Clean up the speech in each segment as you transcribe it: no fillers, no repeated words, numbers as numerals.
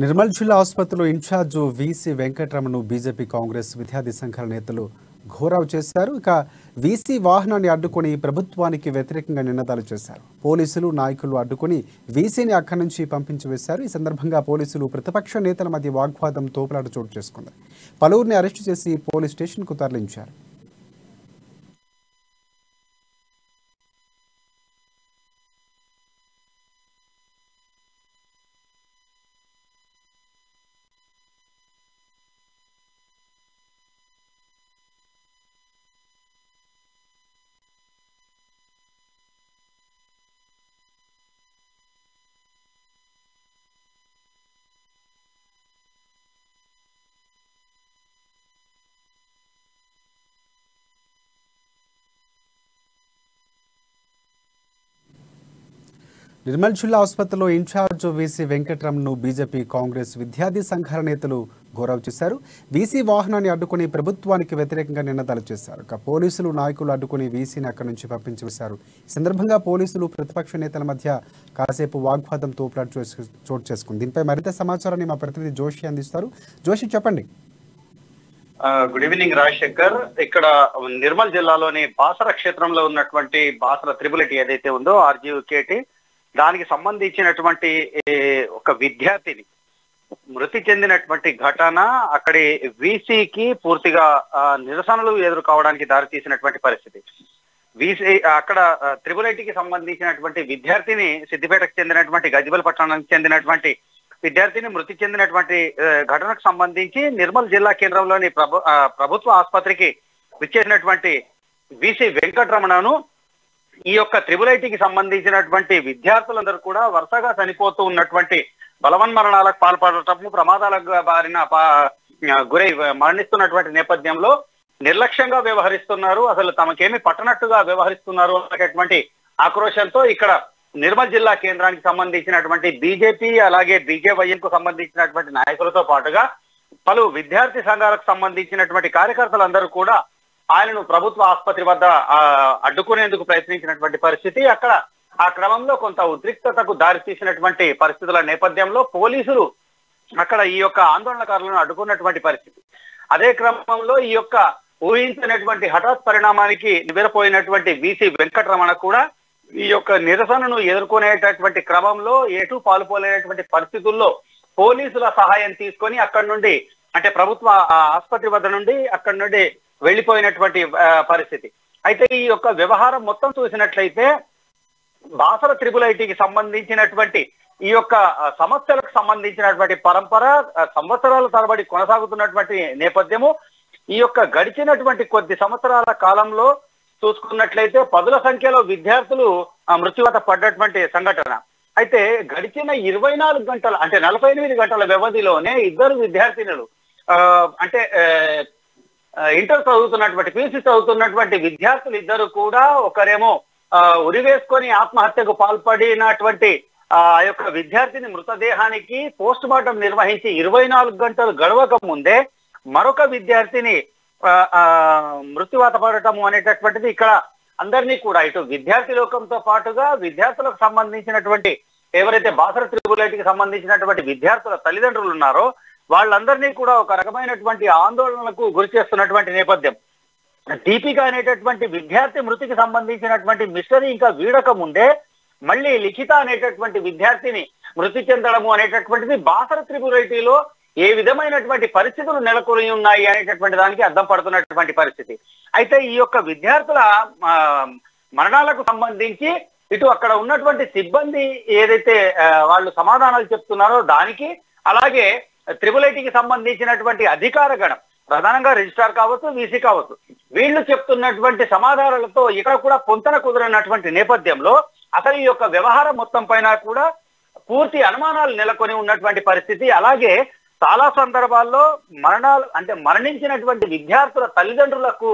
నిర్మల్ జిల్లా ఆసుపత్రిలో incharge VC వెంకటరమణను BJP Congress విద్యార్థి సంఘాల నేతలు ఘోరావు చేశారు. ఇక వీసీ వాహనాన్ని అడ్డుకొని ప్రభుత్వానికి వ్యతిరేకంగా నినాదాలు చేశారు. పోలీసులు నాయకులు అడ్డుకొని వీసీని అక్కడి నుంచి పంపించివేశారు. ఈ సందర్భంగా పోలీసులు ప్రతిపక్ష నేతల మధ్య వాగ్వాదం తోపులాట చోటు చేసుకుంది. పలువురిని అరెస్టు చేసి పోలీస్ స్టేషన్కు తరలించారు. నిర్మల్ జిల్లా ఆసుపత్రిలో ఇన్ఛార్జ్ వీసీ వెంకటరమణను బీజేపీ కాంగ్రెస్ విద్యార్థి సంఘాల నేతలు ఘోరావు చేశారు. వీసీ వాహనాన్ని అడ్డుకుని ప్రభుత్వానికి వ్యతిరేకంగా నినాదాలు చేశారు. ఇక పోలీసులు నాయకులు అడ్డుకుని వీసీని అక్కడి నుంచి పంపించివేశారు. ఈ సందర్భంగా పోలీసులు ప్రతిపక్ష నేతల మధ్య కాసేపు వాగ్వాదం తోపులాట చోటు చేసుకుంది. దీనిపై మరింత సమాచారాన్ని మా ప్రతినిధి జోషి అందిస్తారు. జోషి, చెప్పండి. Good evening Rajasekhar. ఇక్కడ నిర్మల్ జిల్లాలోని బాసర క్షేత్రంలో ఉన్నటువంటి బాసర త్రిబుల్-ఐటీ ఏదైతే ఉందో ఆర్జీకేటీ, దానికి సంబంధించినటువంటి ఒక విద్యార్థిని మృతి చెందినటువంటి ఘటన అక్కడి వీసీకి పూర్తిగా నిరసనలు ఎదుర్కోవడానికి దారి తీసినటువంటి పరిస్థితి. వీసీ అక్కడ త్రిబుల్-ఐటీకి సంబంధించినటువంటి విద్యార్థిని, సిద్దిపేటకు చెందినటువంటి గజ్వేల్ పట్టణానికి చెందినటువంటి విద్యార్థిని మృతి చెందినటువంటి ఘటనకు సంబంధించి నిర్మల్ జిల్లా కేంద్రంలోని ప్రభుత్వ ఆసుపత్రికి విచ్చేసినటువంటి వీసీ వెంకటరమణను ఈ యొక్క త్రిబుల్-ఐటీకి సంబంధించినటువంటి విద్యార్థులందరూ కూడా వరుసగా చనిపోతూ ఉన్నటువంటి బలవన్మరణాలకు పాల్పడటము, ప్రమాదాలకు బారిన గురై మరణిస్తున్నటువంటి నేపథ్యంలో నిర్లక్ష్యంగా వ్యవహరిస్తున్నారు, అసలు తమకేమి పట్టనట్టుగా వ్యవహరిస్తున్నారు అనేటువంటి ఆక్రోశంతో ఇక్కడ నిర్మల్ జిల్లా కేంద్రానికి సంబంధించినటువంటి బీజేపీ అలాగే బీజేవైఎం కు సంబంధించినటువంటి నాయకులతో పాటుగా పలు విద్యార్థి సంఘాలకు సంబంధించినటువంటి కార్యకర్తలందరూ కూడా ఆయనను ప్రభుత్వ ఆసుపత్రి వద్ద అడ్డుకునేందుకు ప్రయత్నించినటువంటి పరిస్థితి. అక్కడ ఆ క్రమంలో కొంత ఉద్రిక్తతకు దారి తీసినటువంటి పరిస్థితుల నేపథ్యంలో పోలీసులు అక్కడ ఈ యొక్క ఆందోళనకారులను అడ్డుకున్నటువంటి పరిస్థితి. అదే క్రమంలో ఈ యొక్క ఊహించినటువంటి హఠాత్ పరిణామానికి నివ్వెరపోయినటువంటి వీసీ వెంకటరమణ కూడా ఈ యొక్క నిరసనను ఎదుర్కొనేటటువంటి క్రమంలో ఎటు పాల్పోలేనటువంటి పరిస్థితుల్లో పోలీసుల సహాయం తీసుకొని అక్కడి నుండి, అంటే ప్రభుత్వ ఆసుపత్రి వద్ద నుండి అక్కడి నుండి వెళ్లిపోయినటువంటి పరిస్థితి. అయితే ఈ యొక్క వ్యవహారం మొత్తం చూసినట్లయితే బాసర త్రిబుల్-ఐటీకి సంబంధించినటువంటి ఈ యొక్క సమస్యలకు సంబంధించినటువంటి పరంపర సంవత్సరాల తరబడి కొనసాగుతున్నటువంటి నేపథ్యము. ఈ యొక్క గడిచినటువంటి కొద్ది సంవత్సరాల కాలంలో చూసుకున్నట్లయితే పదుల సంఖ్యలో విద్యార్థులు మృత్యువాత పడ్డటువంటి సంఘటన. అయితే గడిచిన 24 గంటల, అంటే 48 గంటల వ్యవధిలోనే ఇద్దరు విద్యార్థినులు, అంటే ఇంటర్ చదువుతున్నటువంటి, పీసీ చదువుతున్నటువంటి విద్యార్థులు ఇద్దరు కూడా, ఒకరేమో ఉరివేసుకొని ఆత్మహత్యకు పాల్పడినటువంటి ఆ యొక్క విద్యార్థిని మృతదేహానికి పోస్ట్ మార్టం నిర్వహించి 24 గంటలు గడవక ముందే మరొక విద్యార్థిని మృత్యువాత పడటము అనేటటువంటిది ఇక్కడ అందరినీ కూడా, ఇటు విద్యార్థి లోకంతో పాటుగా విద్యార్థులకు సంబంధించినటువంటి ఎవరైతే బాసర త్రిబుల్-ఐటీకి సంబంధించినటువంటి విద్యార్థుల తల్లిదండ్రులు ఉన్నారో వాళ్ళందరినీ కూడా ఒక రకమైనటువంటి ఆందోళనలకు గురి చేస్తున్నటువంటి నేపథ్యం. దీపిక అనేటటువంటి విద్యార్థి మృతికి సంబంధించినటువంటి మిస్టరీ ఇంకా వీడక ముందే మళ్ళీ లిఖిత అనేటటువంటి విద్యార్థిని మృతి చెందడము అనేటటువంటిది బాసర త్రిబుల్-ఐటీలో ఏ విధమైనటువంటి పరిస్థితులు నెలకొని ఉన్నాయి అనేటటువంటి దానికి అర్థం పడుతున్నటువంటి పరిస్థితి. అయితే ఈ యొక్క విద్యార్థుల మరణాలకు సంబంధించి ఇటు అక్కడ ఉన్నటువంటి సిబ్బంది ఏదైతే వాళ్ళు సమాధానాలు చెప్తున్నారో దానికి, అలాగే త్రిబుల్-ఐటీకి సంబంధించినటువంటి అధికార గణం, ప్రధానంగా రిజిస్ట్రార్ కావచ్చు, వీసీ కావచ్చు, వీళ్ళు చెప్తున్నటువంటి సమాధానాలతో ఇక్కడ కూడా పొంతన కుదరనటువంటి నేపథ్యంలో అసలు ఈ యొక్క వ్యవహారం మొత్తం పైన కూడా పూర్తి అనుమానాలు నెలకొని ఉన్నటువంటి పరిస్థితి. అలాగే చాలా సందర్భాల్లో మరణాలు, అంటే మరణించినటువంటి విద్యార్థుల తల్లిదండ్రులకు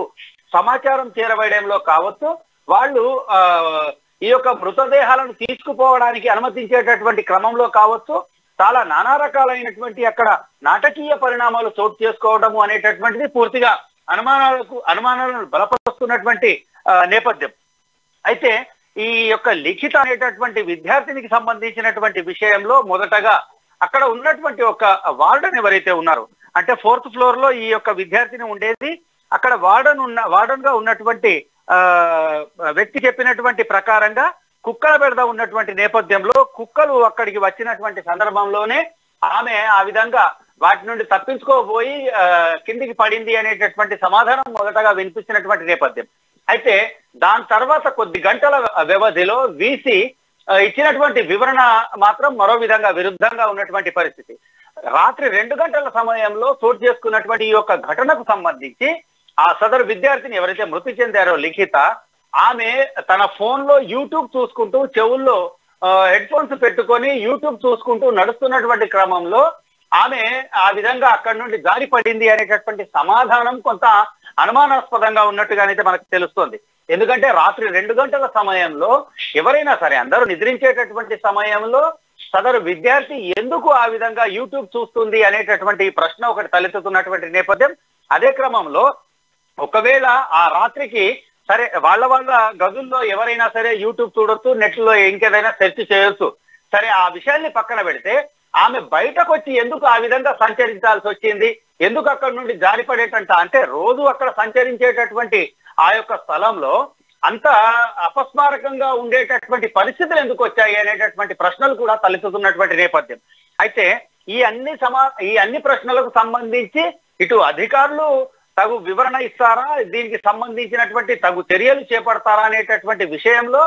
సమాచారం చేరవేయడంలో కావచ్చు, వాళ్ళు ఈ యొక్క మృతదేహాలను తీసుకుపోవడానికి అనుమతించేటటువంటి క్రమంలో కావచ్చు, చాలా నానా రకాలైనటువంటి అక్కడ నాటకీయ పరిణామాలు చోటు చేసుకోవడము అనేటటువంటిది పూర్తిగా అనుమానాలను బలపరుస్తున్నటువంటి నేపథ్యం. అయితే ఈ యొక్క లిఖిత అనేటటువంటి విద్యార్థినికి సంబంధించినటువంటి విషయంలో మొదటగా అక్కడ ఉన్నటువంటి ఒక వార్డెన్ ఎవరైతే ఉన్నారో, అంటే 4th ఫ్లోర్ లో ఈ యొక్క విద్యార్థిని ఉండేది. అక్కడ వార్డెన్ గా ఉన్నటువంటి వ్యక్తి చెప్పినటువంటి ప్రకారంగా కుక్కల బెడద ఉన్నటువంటి నేపథ్యంలో కుక్కలు అక్కడికి వచ్చినటువంటి సందర్భంలోనే ఆమె ఆ విధంగా వాటి నుండి తప్పించుకోబోయి కిందికి పడింది అనేటటువంటి సమాధానం మొదటగా వినిపించినటువంటి నేపథ్యం. అయితే దాని తర్వాత కొద్ది గంటల వ్యవధిలో వీసీ ఇచ్చినటువంటి వివరణ మాత్రం మరో విధంగా విరుద్ధంగా ఉన్నటువంటి పరిస్థితి. రాత్రి 2 గంటల సమయంలో చోటు చేసుకున్నటువంటి ఈ యొక్క ఘటనకు సంబంధించి ఆ సదరు విద్యార్థిని ఎవరైతే మృతి చెందారో లిఖిత, ఆమె తన ఫోన్ లో యూట్యూబ్ చూసుకుంటూ చెవుల్లో హెడ్ ఫోన్స్ పెట్టుకొని యూట్యూబ్ చూసుకుంటూ నడుస్తున్నటువంటి క్రమంలో ఆమె ఆ విధంగా అక్కడి నుండి జారి పడింది అనేటటువంటి సమాధానం కొంత అనుమానాస్పదంగా ఉన్నట్టుగానైతే మనకు తెలుస్తోంది. ఎందుకంటే రాత్రి 2 గంటల సమయంలో ఎవరైనా సరే అందరూ నిద్రించేటటువంటి సమయంలో సదరు విద్యార్థి ఎందుకు ఆ విధంగా యూట్యూబ్ చూస్తుంది అనేటటువంటి ప్రశ్న ఒకటి తలెత్తుతున్నటువంటి నేపథ్యం. అదే క్రమంలో ఒకవేళ ఆ రాత్రికి సరే వాళ్ళ గదుల్లో ఎవరైనా సరే యూట్యూబ్ చూడొచ్చు, నెట్ లో ఇంకేదైనా సెర్చ్ చేయొచ్చు, సరే ఆ విషయాన్ని పక్కన పెడితే ఆమె బయటకు వచ్చి ఎందుకు ఆ విధంగా సంచరించాల్సి వచ్చింది, ఎందుకు అక్కడ నుండి జారిపడేటంట, అంటే రోజు అక్కడ సంచరించేటటువంటి ఆ యొక్క స్థలంలో అంత అపస్మారకంగా ఉండేటటువంటి పరిస్థితులు ఎందుకు వచ్చాయి అనేటటువంటి ప్రశ్నలు కూడా తలెత్తుతున్నటువంటి నేపథ్యం. అయితే ఈ అన్ని ప్రశ్నలకు సంబంధించి ఇటు అధికారులు తగు వివరణ ఇస్తారా, దీనికి సంబంధించినటువంటి తగు చర్యలు చేపడతారా అనేటటువంటి విషయంలో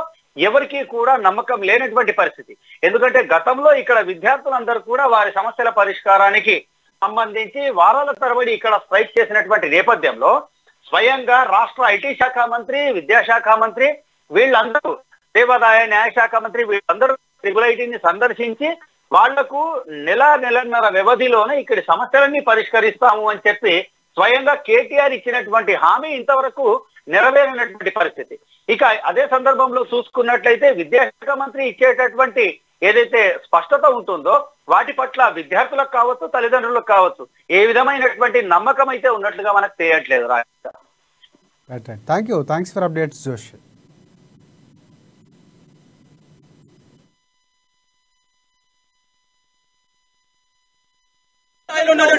ఎవరికి కూడా నమ్మకం లేనటువంటి పరిస్థితి. ఎందుకంటే గతంలో ఇక్కడ విద్యార్థులందరూ కూడా వారి సమస్యల పరిష్కారానికి సంబంధించి వారాల తరబడి ఇక్కడ స్ట్రైక్ చేసినటువంటి నేపథ్యంలో స్వయంగా రాష్ట్ర ఐటీ శాఖ మంత్రి, విద్యాశాఖ మంత్రి, వీళ్ళందరూ దేవాదాయ న్యాయశాఖ మంత్రి వీళ్ళందరూ ట్రిపుల్ సందర్శించి వాళ్లకు నెలన్నర వ్యవధిలోనే ఇక్కడి సమస్యలన్నీ పరిష్కరిస్తాము అని చెప్పి స్వయంగా కేటీఆర్ ఇచ్చినటువంటి హామీ ఇంతవరకు నెరవేరినటువంటి పరిస్థితి. ఇక అదే సందర్భంలో చూసుకున్నట్లయితే విద్యాశాఖ మంత్రి ఇచ్చేటటువంటి ఏదైతే స్పష్టత ఉంటుందో వాటి పట్ల విద్యార్థులకు కావచ్చు, తల్లిదండ్రులకు కావచ్చు ఏ విధమైనటువంటి నమ్మకం అయితే ఉన్నట్లుగా మనకు తెలియట్లేదు. థ్యాంక్స్ ఫర్ అప్డేట్స్ జోష్.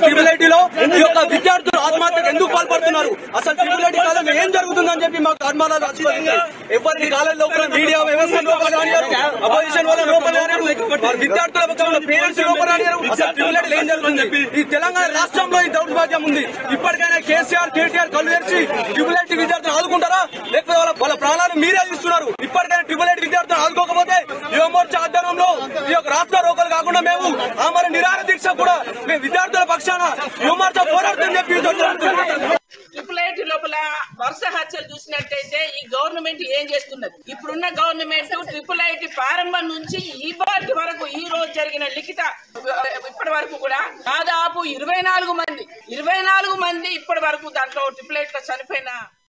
ట్రిపుల్ ఐటీలో ఈ యొక్క విద్యార్థులు ఆత్మహత్యకు ఎందుకు పాల్పడుతున్నారు, అసలు ట్రిపుల్ ఐటీ కాలంలో ఏం జరుగుతుందని చెప్పి మాకు అనుమానాలు వచ్చింది. ఎవరిని కాలేజ్ లోపల మీడియా వ్యవస్థ లోపల అపోజిషన్ వల్ల లోపల విద్యార్థుల పక్షంలో పేరెంట్స్ లోపల అసలు ట్రిపుల్ ఐటీలో ఏం జరుగుతుంది. ఈ తెలంగాణ రాష్ట్రంలో ఈ దౌర్భాగ్యం ఉంది. ఇప్పటికైనా కేటీఆర్ కళ్ళు తెరిచి ట్రిపుల్ ఐటీ విద్యార్థులు ఆదుకుంటారా, లేకపోతే వాళ్ళ ప్రాణాలు మీరే ఇస్తున్నారు. ఇప్పటికైనా ట్రిపుల్ ఐటీ విద్యార్థులు ఆదుకోకపోతే యువ మోర్చా ఆధ్వర్యంలో ఈ యొక్క రాష్ట్ర రోకలు కాకుండా మేము ఆమె నిరాహార దీక్ష కూడా మేము విద్యార్థుల పక్షాన యువమోర్చా పోరాడుతుందని చెప్పి ట్రిపుల్ ఐటీ లోపల వరుస హత్యలు చూసినట్టయితే ఈ గవర్నమెంట్ ఏం చేస్తున్నది? ఇప్పుడున్న గవర్నమెంట్ ట్రిపుల్ ఐటీ ప్రారంభం నుంచి ఇప్పటి వరకు ఈ రోజు జరిగిన లిఖిత ఇప్పటి వరకు కూడా దాదాపు 24 మంది ఇప్పటి వరకు దాంట్లో ట్రిపుల్ ఐటీ లో చనిపోయిన